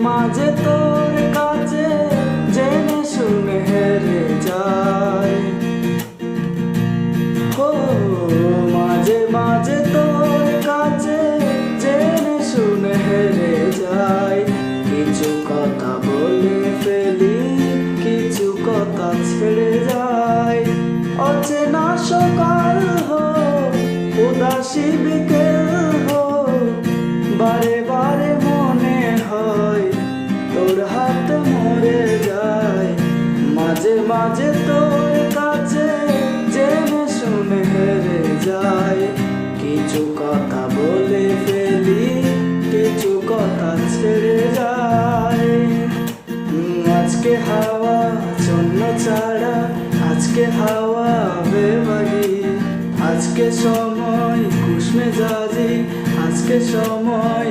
মাঝে তোর কাছে জেনে শুনে হেরে যায়। ও মাঝে মাঝে তোর কাছে জেনে শুনে হেরে যায়। কিছু কথা বলে ফেলি, কিছু কথা ছেড়ে যায়। অচেনা সকাল হোক, উদাসী বিকেল হোক, বারে বারে মনে হয় তোর হাত মরে যায়। মাঝে মাঝে তোর কাছে জেনে শুনে হেরে যায়। কিছু কথা বলে ফেলি, কিছু কথা ছেড়ে যায়। আজকে হাওয়া জন্য ছাড়া, আজকে হাওয়া বেবাগি, আজকে সময় খুশ মেজাজি, আজকে সময়